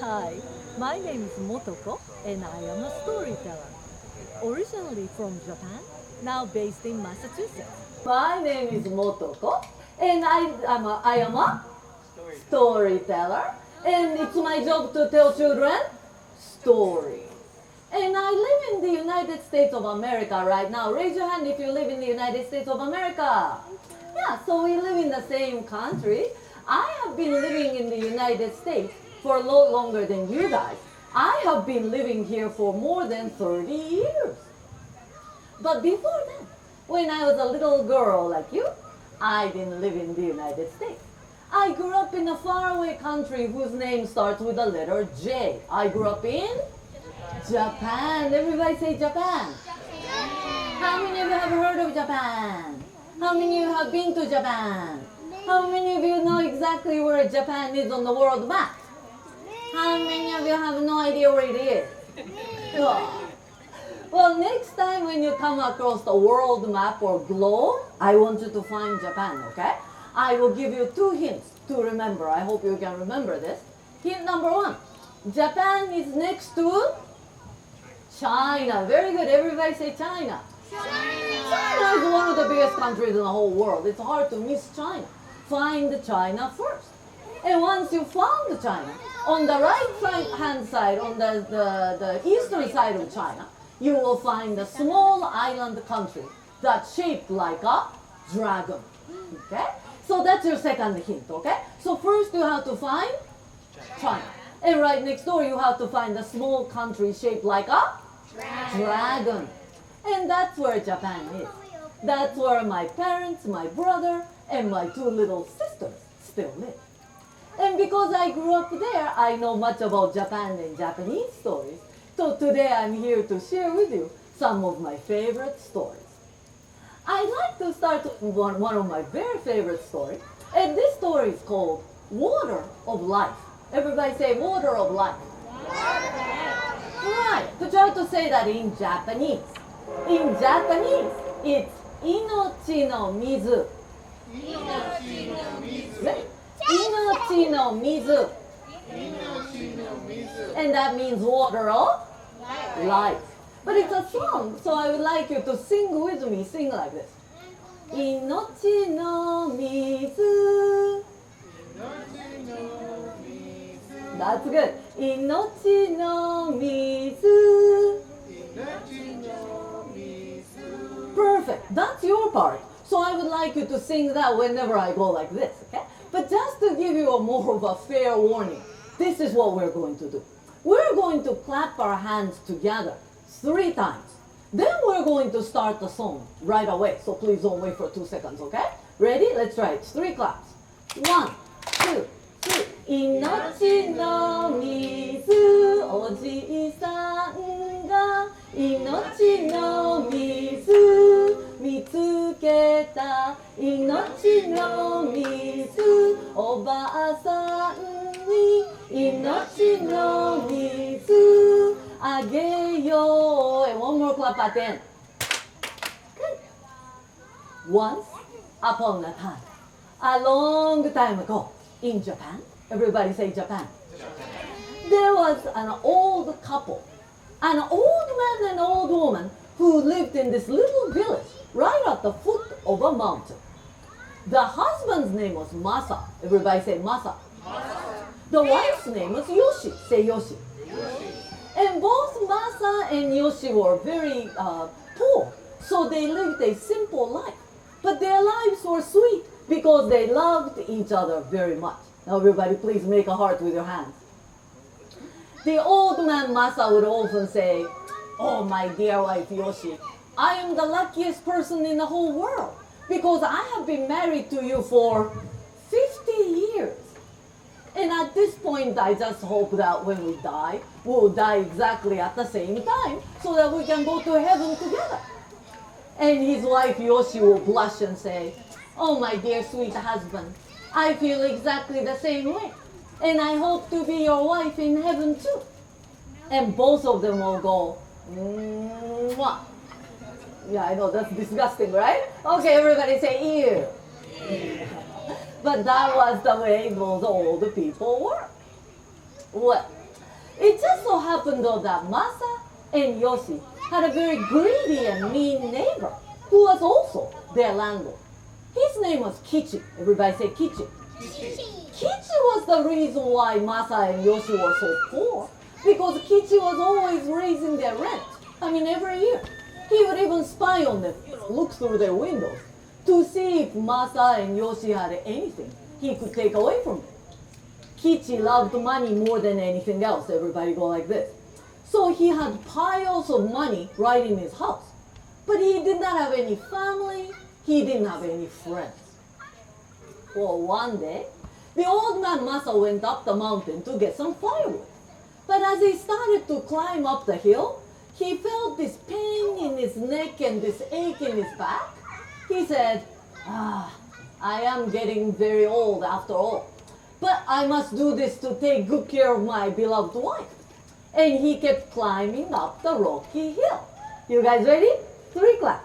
Hi, my name is Motoko and I am a storyteller. Originally from Japan, now based in Massachusetts. My name is Motoko and I am a storyteller, and it's my job to tell children stories. And I live in the United States of America right now. Raise your hand if you live in the United States of America. Yeah, so we live in the same country. I have been living in the United States for a lot longer than you guys. I have been living here for more than 30 years. But before then, when I was a little girl like you, I didn't live in the United States. I grew up in a faraway country whose name starts with the letter J. I grew up in Japan. Everybody say Japan. How many of you have heard of Japan? How many of you have been to Japan? How many of you know exactly where Japan is on the world map? How many of you have no idea where it is? Oh. Well, next time when you come across the world map or globe, I want you to find Japan, okay? I will give you 2 hints to remember. I hope you can remember this. Hint number 1. Japan is next to China. Very good. Everybody say China. China is one of the biggest countries in the whole world. It's hard to miss China. Find China first. And once you found China, on the right hand side, on the eastern side of China, you will find a small island country that's shaped like a dragon. Okay? So that's your second hint, okay? So first you have to find China. And right next door you have to find a small country shaped like a dragon. And that's where Japan is. That's where my parents, my brother, and my 2 little sisters still live. And because I grew up there, I know much about Japan and Japanese stories. So today I'm here to share with you some of my favorite stories. I'd like to start with one of my very favorite stories. And this story is called Water of Life. Everybody say Water of Life. Right. To try to say that in Japanese. In Japanese, it's Inochi no mizu. Inochi no mizu. And that means water of life. But it's a song, so I would like you to sing with me. Sing like this. Inochi no mizu. That's good. Inochi no mizu. Perfect. That's your part. So I would like you to sing that whenever I go like this, okay? But just to give you a more of a fair warning, this is what we're going to do. We're going to clap our hands together 3 times. Then we're going to start the song right away. So please don't wait for 2 seconds, okay? Ready? Let's try it. 3 claps. 1, 2, 3. Inochi no mizu, oji-san ga inochi no mizu mitsuketa. Inochi no mizu, oba-san ni inochi no mizu ageyo. And one more clap at the end. Good. Once upon a time, a long time ago, in Japan, everybody say Japan. There was an old couple, an old man and old woman who lived in this little village right at the foot of a mountain. The husband's name was Masa. Everybody say Masa. The wife's name was Yoshi. Say Yoshi. And both Masa and Yoshi were very poor, so they lived a simple life. But their lives were sweet because they loved each other very much. Now everybody please make a heart with your hands. The old man Masa would often say, "Oh, my dear wife Yoshi, I am the luckiest person in the whole world because I have been married to you for 50 years. And at this point, I just hope that when we die, we'll die exactly at the same time so that we can go to heaven together." And his wife Yoshi will blush and say, "Oh, my dear sweet husband, I feel exactly the same way. And I hope to be your wife in heaven too." And both of them will go, "Mwah." Yeah, I know, that's disgusting, right? Okay, everybody say ew. But that was the way those old people were. Well, It just so happened though that Masa and Yoshi had a very greedy and mean neighbor who was also their landlord. His name was Kichi. Everybody say Kichi. Kichi was the reason why Masa and Yoshi were so poor, because Kichi was always raising their rent. I mean, every year. He would even spy on them, look through their windows to see if Masa and Yoshi had anything he could take away from them. Kichi loved money more than anything else. Everybody go like this. So he had piles of money right in his house. But he did not have any family. He didn't have any friends. Well, one day, the old man Masa went up the mountain to get some firewood. But as he started to climb up the hill, he felt this pain in his neck and this ache in his back. He said, I am getting very old after all. But I must do this to take good care of my beloved wife. And he kept climbing up the rocky hill. You guys ready? 3 claps.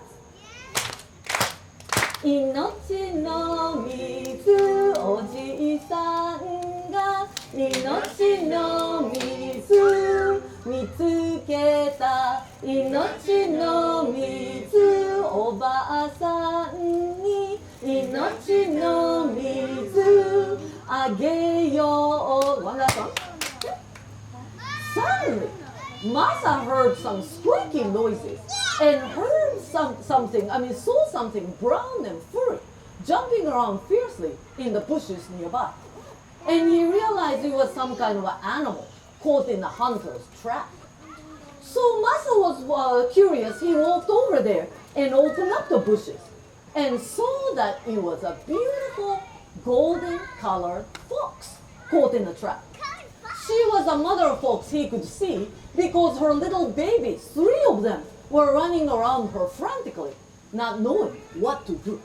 命の水おじいさんが命の水見つけた命の水おばあさんに命の水あげよう One last one. Suddenly, Masa heard some squeaking noises and heard saw something brown and furry jumping around fiercely in the bushes nearby. And he realized it was some kind of an animal caught in the hunter's trap. So Masa was curious. He walked over there and opened up the bushes and saw that it was a beautiful golden colored fox caught in the trap. She was a mother fox he could see because her little babies, 3 of them, were running around her frantically, not knowing what to do.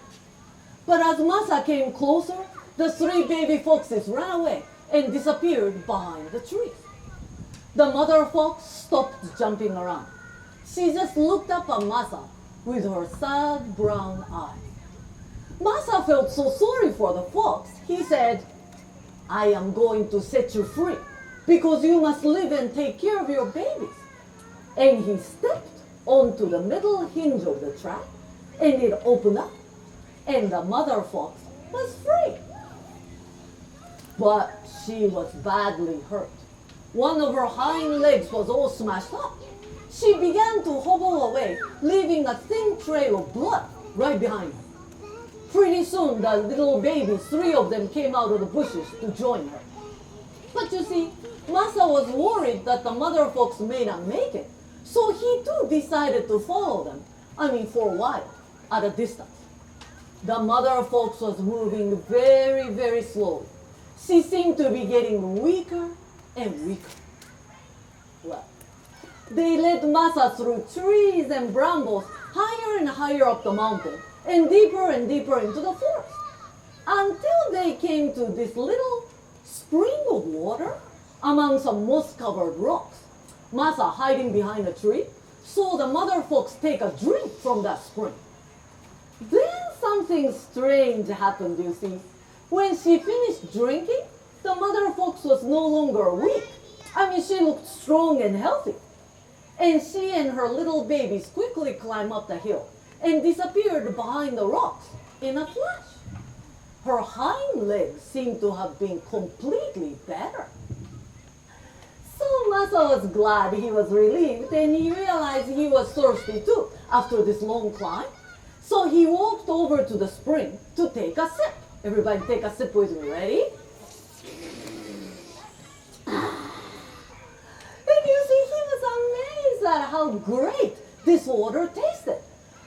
But as Masa came closer, the 3 baby foxes ran away and disappeared behind the trees. The mother fox stopped jumping around. She just looked up at Masa with her sad brown eyes. Masa felt so sorry for the fox. He said, I am going to set you free because you must live and take care of your babies. And he stepped onto the middle hinge of the trap, and it opened up, and the mother fox was free. But she was badly hurt. One of her hind legs was all smashed up. She began to hobble away, leaving a thin trail of blood right behind her. Pretty soon, the little babies, 3 of them, came out of the bushes to join her. But you see, Masa was worried that the mother fox may not make it. So he too decided to follow them, for a while, at a distance. The mother fox was moving very, very slowly. She seemed to be getting weaker and weaker. Well, they led Masa through trees and brambles, higher and higher up the mountain, and deeper into the forest, until they came to this little spring of water among some moss-covered rocks. Masa, hiding behind a tree, saw the mother fox take a drink from that spring. Then something strange happened, you see. When she finished drinking, the mother fox was no longer weak. She looked strong and healthy. And she and her little babies quickly climbed up the hill and disappeared behind the rocks in a flash. Her hind legs seemed to have been completely better. So Masa was glad, he was relieved, and he realized he was thirsty too after this long climb. So he walked over to the spring to take a sip. Everybody take a sip with me, ready? And you see, he was amazed at how great this water tasted.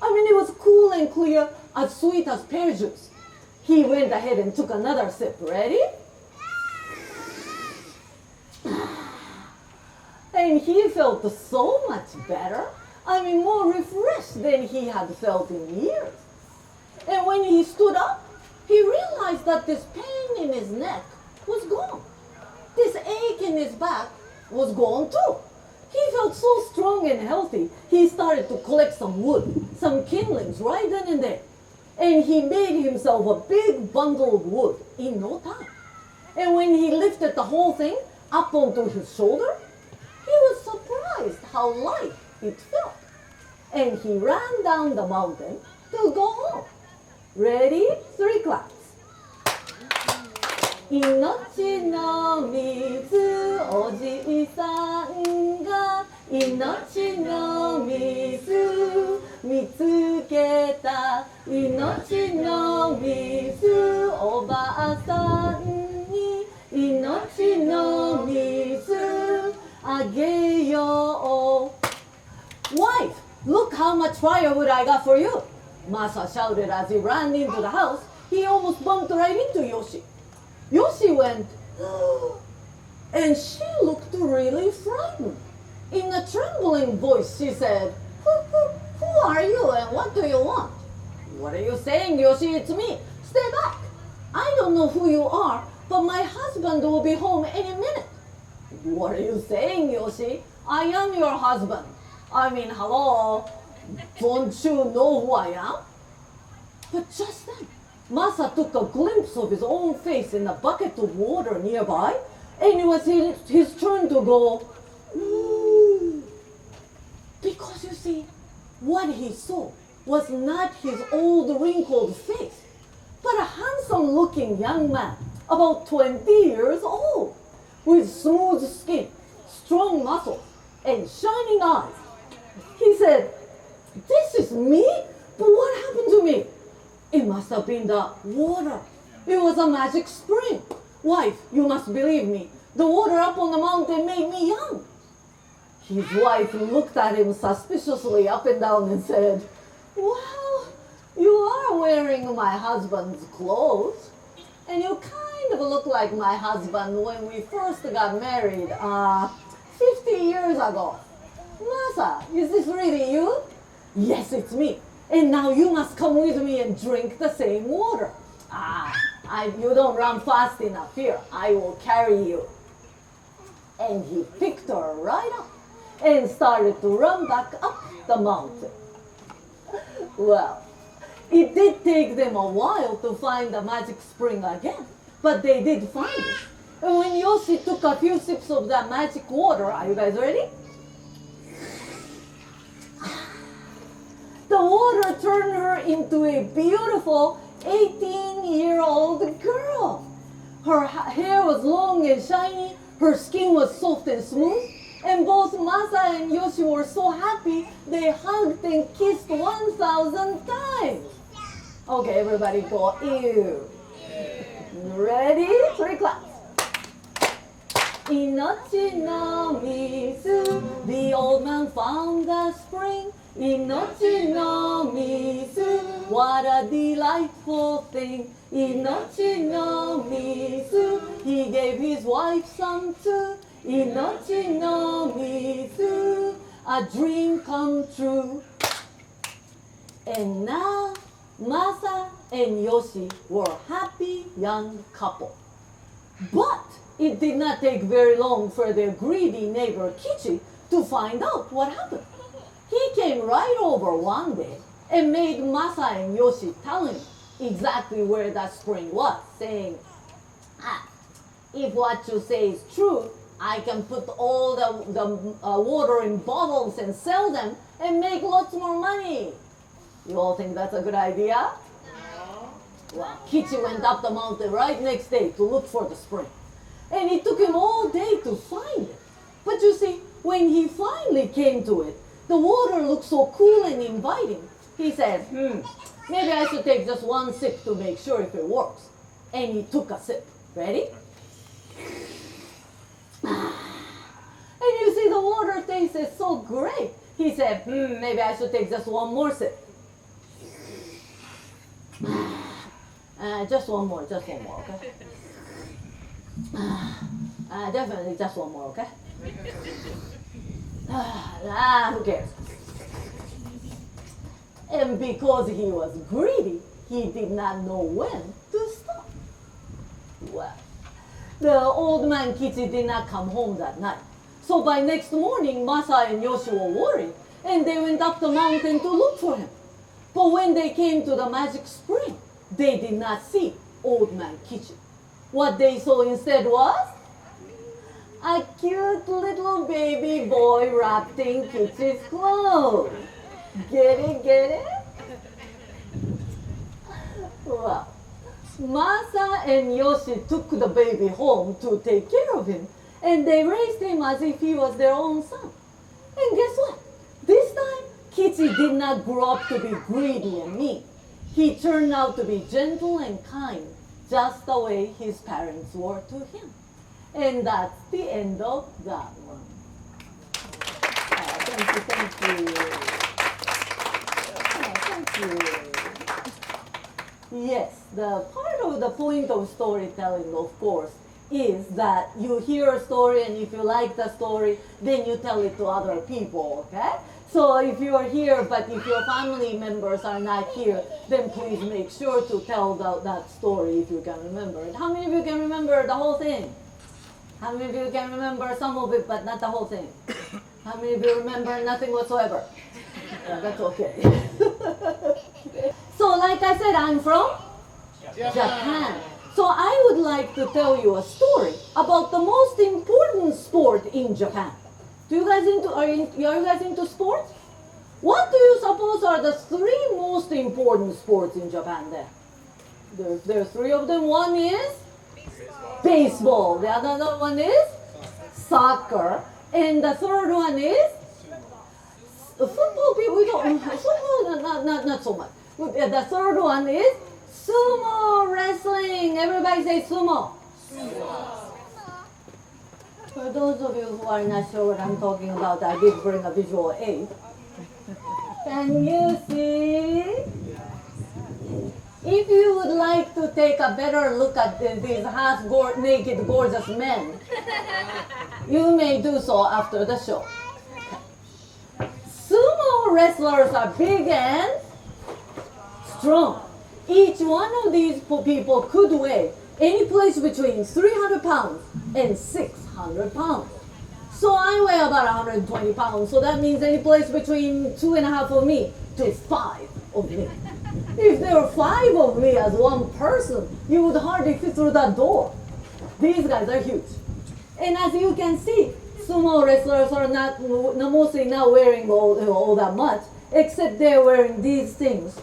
It was cool and clear, as sweet as pear juice. He went ahead and took another sip, ready? And he felt so much better, more refreshed than he had felt in years. And when he stood up, he realized that this pain in his neck was gone. This ache in his back was gone too. He felt so strong and healthy, he started to collect some wood, some kindlings right then and there. And he made himself a big bundle of wood in no time. And when he lifted the whole thing up onto his shoulder, how light it felt. And he ran down the mountain to go home. Ready? 3 claps. 命の水おじいさんが命の水見つけた命の水おばあさんに命の水あげよう Wife, look how much firewood I got for you Masa shouted as he ran into the house. He almost bumped right into Yoshi. Yoshi went, and she looked really frightened. In a trembling voice, she said, who are you and what do you want? What are you saying, Yoshi? It's me. Stay back. I don't know who you are, but my husband will be home any minute. What are you saying, Yoshi? I am your husband. I mean, hello. Don't you know who I am? But just then, Masa took a glimpse of his own face in a bucket of water nearby, and it was his turn to go, ooh. Because you see, what he saw was not his old wrinkled face, but a handsome-looking young man, about 20 years old, with smooth skin, strong muscles, and shining eyes. He said, this is me? But what happened to me? It must have been the water. It was a magic spring. Wife, you must believe me. The water up on the mountain made me young. His wife looked at him suspiciously up and down and said, well, you are wearing my husband's clothes. And you kind of look like my husband when we first got married 50 years ago. Masa, is this really you? Yes, it's me. And now you must come with me and drink the same water. You don't run fast enough here. I will carry you. And he picked her right up and started to run back up the mountain. Well, it did take them a while to find the magic spring again, but they did find it. And when Yoshi took a few sips of that magic water, are you guys ready? The water turned her into a beautiful 18-year-old girl. Her hair was long and shiny, her skin was soft and smooth, and both Masa and Yoshi were so happy they hugged and kissed 1,000 times. Okay, everybody go, ew. Ready? 3 claps. 命の水 The old man found the spring 命の水 What a delightful thing 命の水 He gave his wife some too 命の水 A dream come true And now Masa and Yoshi were a happy young couple. But it did not take very long for their greedy neighbor Kichi to find out what happened. He came right over one day and made Masa and Yoshi tell him exactly where that spring was, saying, if what you say is true, I can put all the water in bottles and sell them and make lots more money. You all think that's a good idea? Well, Kichi went up the mountain right next day to look for the spring. And it took him all day to find it. But you see, when he finally came to it, the water looked so cool and inviting. He said, maybe I should take just one sip to make sure if it works. And he took a sip. Ready? And you see, the water tasted so great. He said, maybe I should take just one more sip. Just one more, okay? Definitely just one more, okay? Who cares? And because he was greedy, he did not know when to stop. Well, the old man Kichi did not come home that night. So by next morning, Masa and Yoshi were worried, and they went up the mountain to look for him. But when they came to the magic spring, they did not see old man Kichi. What they saw instead was A cute little baby boy wrapped in Kitty's clothes. Get it, get it? Well, Masa and Yoshi took the baby home to take care of him, and they raised him as if he was their own son. And guess what? This time, Kitty did not grow up to be greedy and mean. He turned out to be gentle and kind, just the way his parents were to him. And that's the end of that one. Thank you, thank you. Thank you. Yes, the part of the point of storytelling, of course, is that you hear a story, and if you like the story, then you tell it to other people, okay? So if you are here, but if your family members are not here, then please make sure to tell that story if you can remember it. How many of you can remember the whole thing? How many of you can remember some of it, but not the whole thing? How many of you remember nothing whatsoever? That's okay. So like I said, I'm from Japan. So I would like to tell you a story about the most important sport in Japan. Are you guys into sports? What do you suppose are the three most important sports in Japan then? There are three of them. One is baseball. The other one is soccer. And the third one is football. We don't football, not so much. The third one is sumo wrestling. Everybody say sumo. For those of you who are not sure what I'm talking about, I did bring a visual aid. Can you see? If you would like to take a better look at these half-naked, gorgeous men, you may do so after the show. Sumo wrestlers are big and strong. Each one of these people could weigh any place between 300 pounds and 600 pounds. So I weigh about 120 pounds, so that means any place between 2.5 of me to 5 of me. If there were 5 of me as one person, you would hardly fit through that door. These guys are huge. And as you can see, sumo wrestlers are mostly not wearing all that much, except they're wearing these things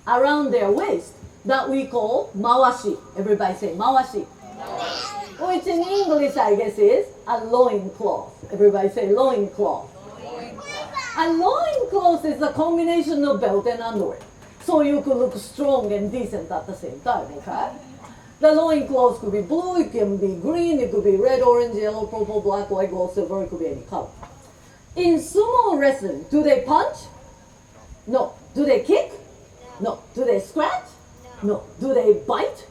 around their waist that we call mawashi. Everybody say mawashi. Which in English, I guess, is a loincloth. Everybody say loincloth. A loincloth is a combination of belt and underwear. So you could look strong and decent at the same time, okay? The loincloth could be blue, it can be green, it could be red, orange, yellow, purple, black, white, gold, silver, it could be any color. In sumo wrestling, do they punch? No. Do they kick? No. Do they scratch? No. Do they bite?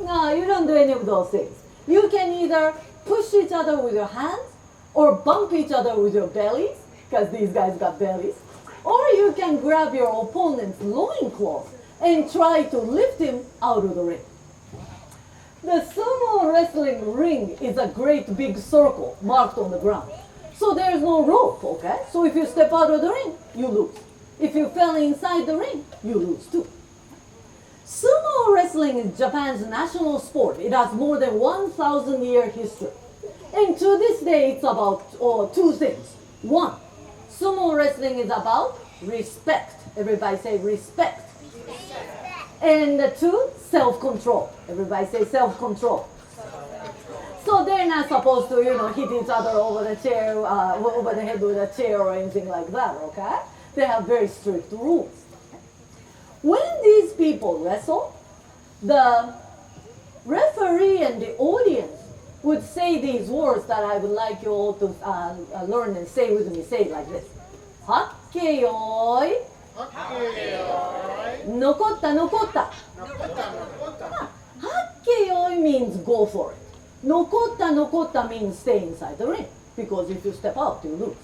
No, you don't do any of those things. You can either push each other with your hands or bump each other with your bellies, because these guys got bellies, or you can grab your opponent's loincloth and try to lift him out of the ring. The sumo wrestling ring is a great big circle marked on the ground. So there's no rope, okay? So if you step out of the ring, you lose. If you fell inside the ring, you lose too. Sumo wrestling is Japan's national sport. It has more than 1,000-year history. And to this day, it's about two things. One, sumo wrestling is about respect. Everybody say respect. And two, self-control. Everybody say self-control. So they're not supposed to, hit each other over the chair, over the head with a chair or anything like that, okay? They have very strict rules. When these people wrestle, the referee and the audience would say these words that I would like you all to learn and say with me. Say it like this. Hakkeyoi. Nokotta, nokotta. Hakkeyoi means go for it. Nokotta, nokotta means stay inside the ring. Because if you step out, you lose.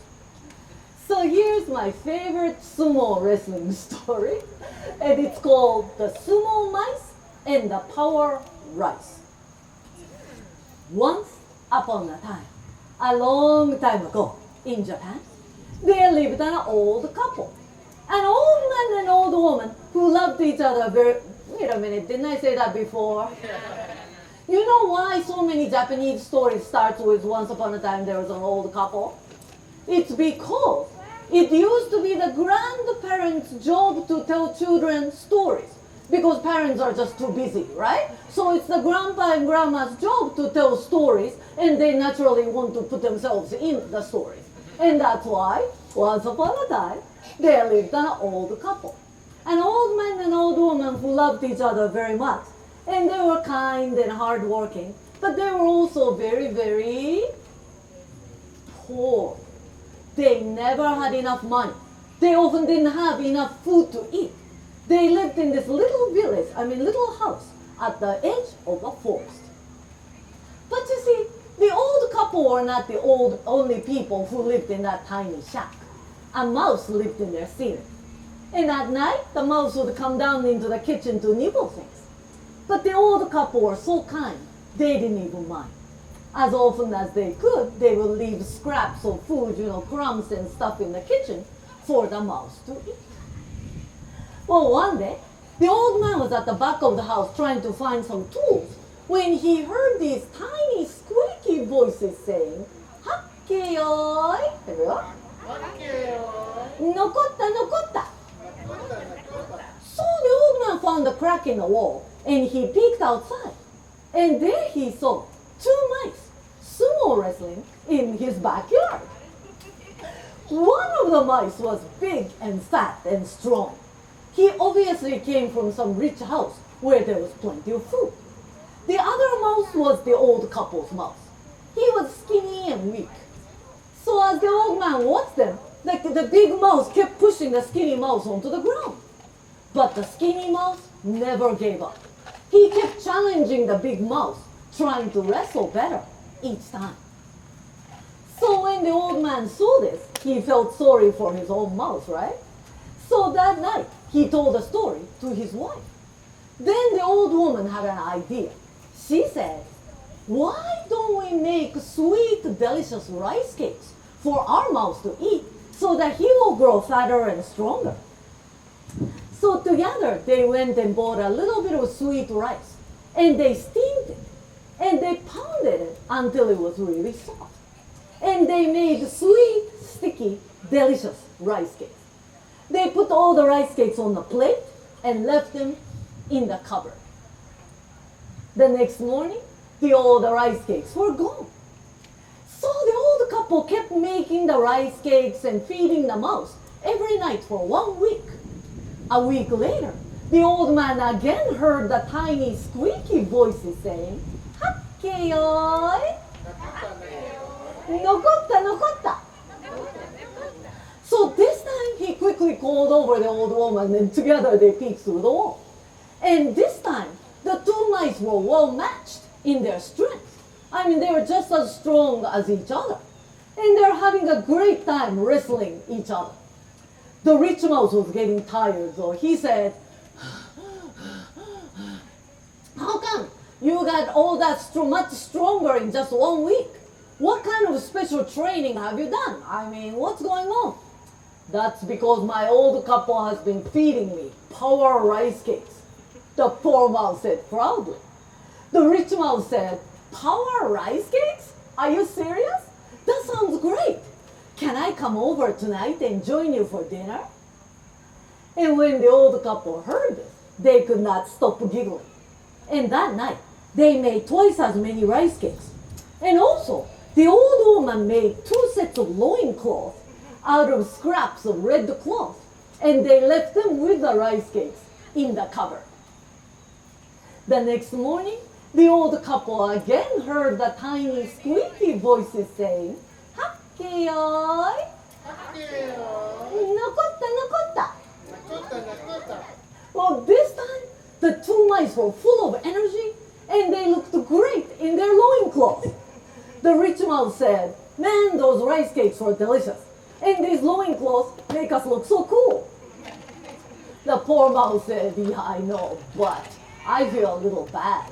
So here's my favorite sumo wrestling story. And it's called The Sumo Mice and the Power Rice. Once upon a time, a long time ago in Japan, there lived an old couple. An old man and old woman who loved each other very... Wait a minute, didn't I say that before? You know why so many Japanese stories start with once upon a time there was an old couple? It's because it used to be the grandparents' job to tell children stories. Because parents are just too busy, right? So it's the grandpa and grandma's job to tell stories, and they naturally want to put themselves in the stories. And that's why, once upon a time, there lived an old couple. An old man and old woman who loved each other very much. And they were kind and hardworking, but they were also very, very poor. They never had enough money. They often didn't have enough food to eat. They lived in this little village, little house at the edge of a forest. But you see, the old couple were not the only people who lived in that tiny shack. A mouse lived in their ceiling. And at night, the mouse would come down into the kitchen to nibble things. But the old couple were so kind, they didn't even mind. As often as they could, they would leave scraps of food, crumbs and stuff in the kitchen for the mouse to eat. Well, one day, the old man was at the back of the house trying to find some tools when he heard these tiny squeaky voices saying, "Hakkeyoy." Everyone? "Nokotta, nokotta." So the old man found a crack in the wall and he peeked outside. And there he saw 2 mice sumo wrestling in his backyard. One of the mice was big and fat and strong. He obviously came from some rich house where there was plenty of food. The other mouse was the old couple's mouse. He was skinny and weak. So as the old man watched them, the big mouse kept pushing the skinny mouse onto the ground. But the skinny mouse never gave up. He kept challenging the big mouse, trying to wrestle better each time. So when the old man saw this, he felt sorry for his own mouse, right? So that night, he told the story to his wife. Then the old woman had an idea. She said, "Why don't we make sweet, delicious rice cakes for our mouse to eat so that he will grow fatter and stronger?" So together, they went and bought a little bit of sweet rice, and they steamed it, and they pounded it until it was really soft. And they made sweet, sticky, delicious rice cakes. They put all the rice cakes on the plate and left them in the cupboard. The next morning, all the rice cakes were gone. So the old couple kept making the rice cakes and feeding the mouse every night for 1 week. A week later, the old man again heard the tiny squeaky voices saying, "Hakkeyoy." "Nokotta, nokotta." So this time he quickly called over the old woman and together they peeked through the wall. And this time the 2 mice were well matched in their strength. They were just as strong as each other. And they're having a great time wrestling each other. The rich mouse was getting tired, so he said, "How come you got all that much stronger in just 1 week? What kind of special training have you done? What's going on?" "That's because my old couple has been feeding me power rice cakes," the poor mouse said proudly. The rich mouse said, "Power rice cakes? Are you serious? That sounds great. Can I come over tonight and join you for dinner?" And when the old couple heard this, they could not stop giggling. And that night, they made twice as many rice cakes. And also, the old woman made 2 sets of loincloths out of scraps of red cloth, and they left them with the rice cakes in the cupboard. The next morning, the old couple again heard the tiny squeaky voices saying, "Hakkeyoy." "Nokotta, nokotta." Well, this time, the 2 mice were full of energy, and they looked great in their loincloths. The rich mouse said, "Man, those rice cakes were delicious. And these loincloths make us look so cool." The poor mouse said, "Yeah, I know, but I feel a little bad."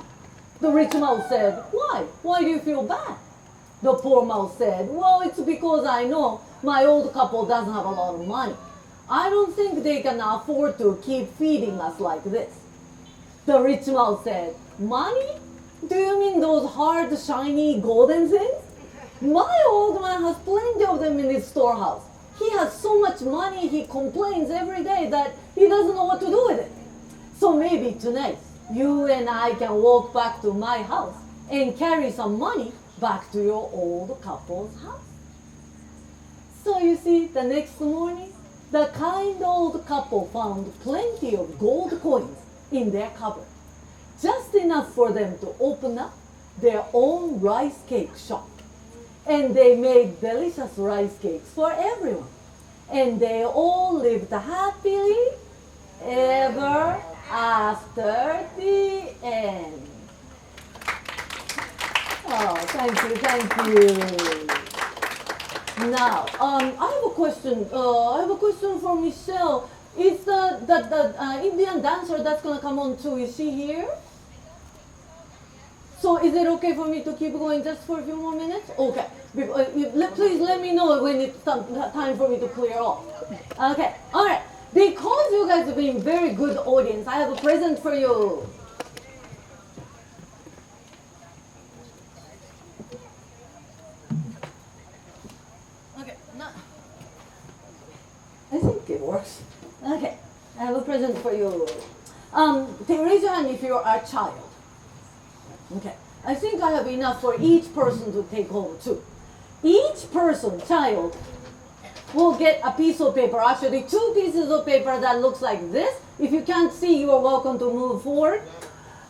The rich mouse said, "Why? Why do you feel bad?" The poor mouse said, "Well, it's because I know my old couple doesn't have a lot of money. I don't think they can afford to keep feeding us like this." The rich mouse said, "Money? Do you mean those hard, shiny, golden things? My old man has plenty of them in his storehouse. He has so much money, he complains every day that he doesn't know what to do with it. So maybe tonight, you and I can walk back to my house and carry some money back to your old couple's house. So you see, the next morning, the kind old couple found plenty of gold coins in their cupboard, just enough for them to open up their own rice cake shop. And they made delicious rice cakes for everyone. And they all lived happily ever after the end. Oh, thank you, thank you. Now, I have a question. I have a question for Michelle. Is the Indian dancer that's gonna come on too? Is she here? So is it okay for me to keep going just for a few more minutes? Okay. Please let me know when it's time for me to clear off. Okay. All right. Because you guys have been very good audience, I have a present for you. Okay. Now, I think it works. Okay. I have a present for you. Raise your hand if you're a child. Okay, I think I have enough for each person to take home too. Each person, child, will get a piece of paper, actually 2 pieces of paper that looks like this. If you can't see, you are welcome to move forward.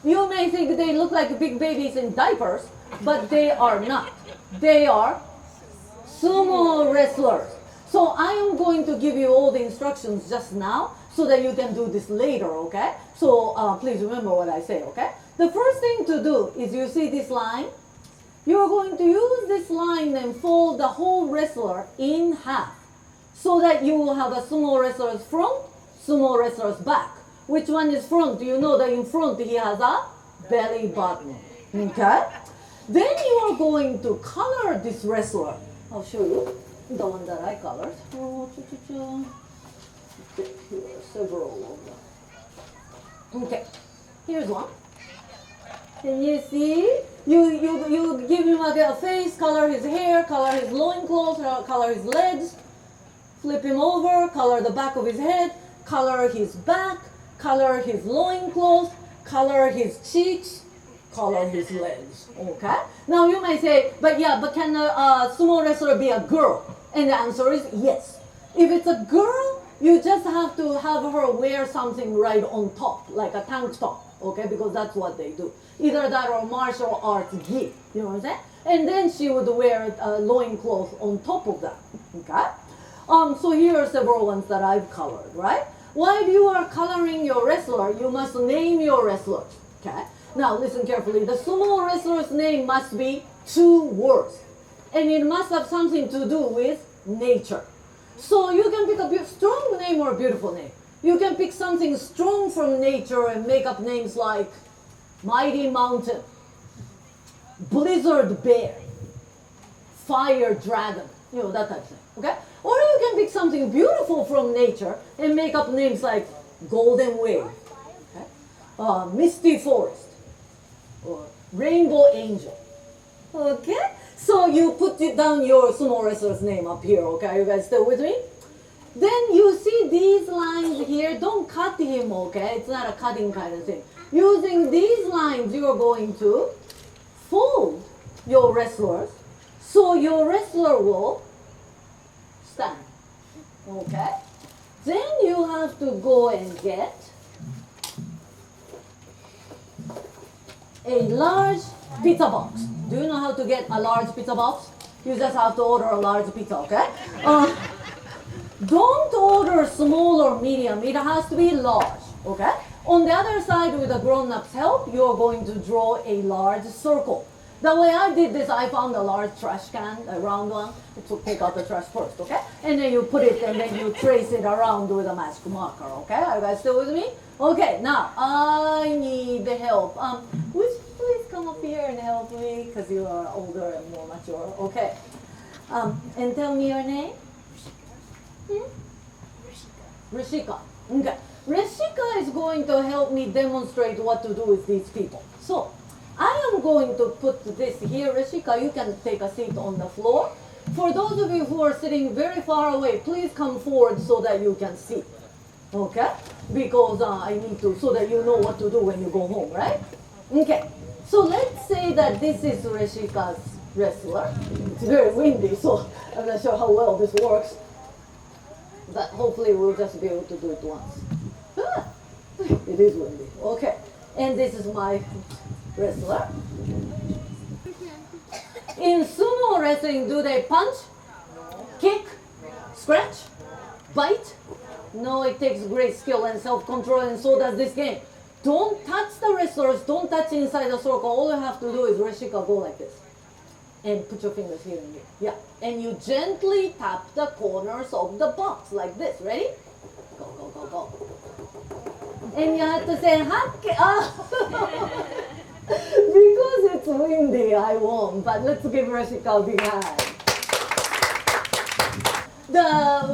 You may think they look like big babies in diapers, but they are not. They are sumo wrestlers. So I am going to give you all the instructions just now so that you can do this later, okay? So please remember what I say, okay? The first thing to do is you see this line. You're going to use this line and fold the whole wrestler in half so that you will have a sumo wrestler's front, sumo wrestler's back. Which one is front? You know that in front he has a belly button, okay? Then you are going to color this wrestler. I'll show you the one that I colored. Here are several of them. Okay, here's one. And you see, you give him a face, color his hair, color his loincloth, color his legs, flip him over, color the back of his head, color his back, color his loincloth, color his cheeks, color his legs, okay? Now you may say, but can a sumo wrestler be a girl? And the answer is yes. If it's a girl, you just have to have her wear something right on top, like a tank top, okay? Because that's what they do. Either that or martial arts gi, you know what I'm saying? And then she would wear a loincloth on top of that, okay? So here are several ones that I've colored, right? While you are coloring your wrestler, you must name your wrestler, okay? Now listen carefully. The sumo wrestler's name must be 2 words. And it must have something to do with nature. So you can pick a strong name or a beautiful name. You can pick something strong from nature and make up names like Mighty Mountain, Blizzard Bear, Fire Dragon, you know, that type of thing, okay? Or you can pick something beautiful from nature and make up names like Golden Wave, okay? Misty Forest, or Rainbow Angel, okay? So you put down your sumo wrestler's name up here, okay? Are you guys still with me? Then you see these lines here. Don't cut him, okay? It's not a cutting kind of thing. Using these lines, you are going to fold your wrestlers so your wrestler will stand, okay? Then you have to go and get a large pizza box. Do you know how to get a large pizza box? You just have to order a large pizza, okay? Don't order small or medium. It has to be large, okay? On the other side, with the grown-up's help, you're going to draw a large circle. The way I did this, I found a large trash can, a round one, to take out the trash first, okay? And then you put it, and then you trace it around with a magic marker, okay? Are you guys still with me? Okay, now, I need the help. Would you please come up here and help me, because you are older and more mature, okay? And tell me your name. Rishika. Okay. Rishika is going to help me demonstrate what to do with these people. So, I am I'm going to put this here, Rishika. You can take a seat on the floor. For those of you who are sitting very far away, please come forward so that you can see. Okay? Because I need to, so that you know what to do when you go home, right? Okay. So let's say that this is Rishika's wrestler. It's very windy, so I'm not sure how well this works. But hopefully we'll just be able to do it once. It is windy. Okay. And this is my wrestler. In sumo wrestling, do they punch, kick, scratch, bite? No, it takes great skill and self-control, and so does this game. Don't touch the wrestlers, don't touch inside the circle. All you have to do is Rishika, go like this. And put your fingers here and here. Yeah. And you gently tap the corners of the box like this. Ready? Go, go, go, go. And you have to say, Hakke. Because it's windy, I won't. But let's give Rishika a big hand.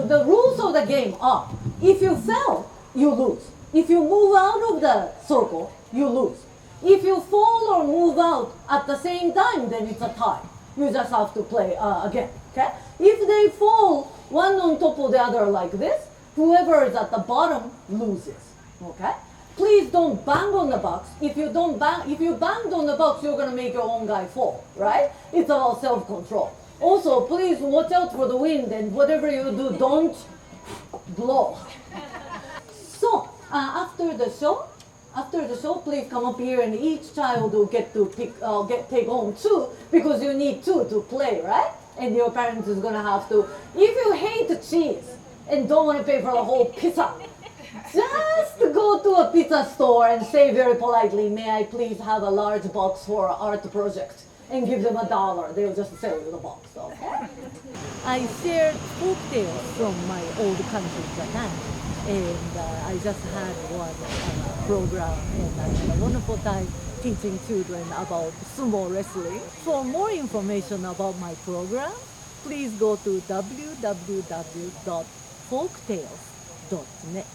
The rules of the game are, if you fail, you lose. If you move out of the circle, you lose. If you fall or move out at the same time, then it's a tie. You just have to play again, okay? If they fall one on top of the other like this, whoever is at the bottom loses, okay? Please don't bang on the box. If you banged on the box, you're gonna make your own guy fall, right? It's about self-control. Also, please watch out for the wind, and whatever you do, don't blow. So, after the show, please come up here, and each child will get to take home 2, because you need 2 to play, right? And your parents is gonna have to. If you hate cheese and don't want to pay for the whole pizza, just go to a pizza store and say very politely, "May I please have a large box for an art project?" And give them $1. They'll just sell you the box, okay? I shared folk tales from my old country, Japan. And I just had one program, and I had a wonderful time teaching children about sumo wrestling. For more information about my program, please go to www.folktales.net.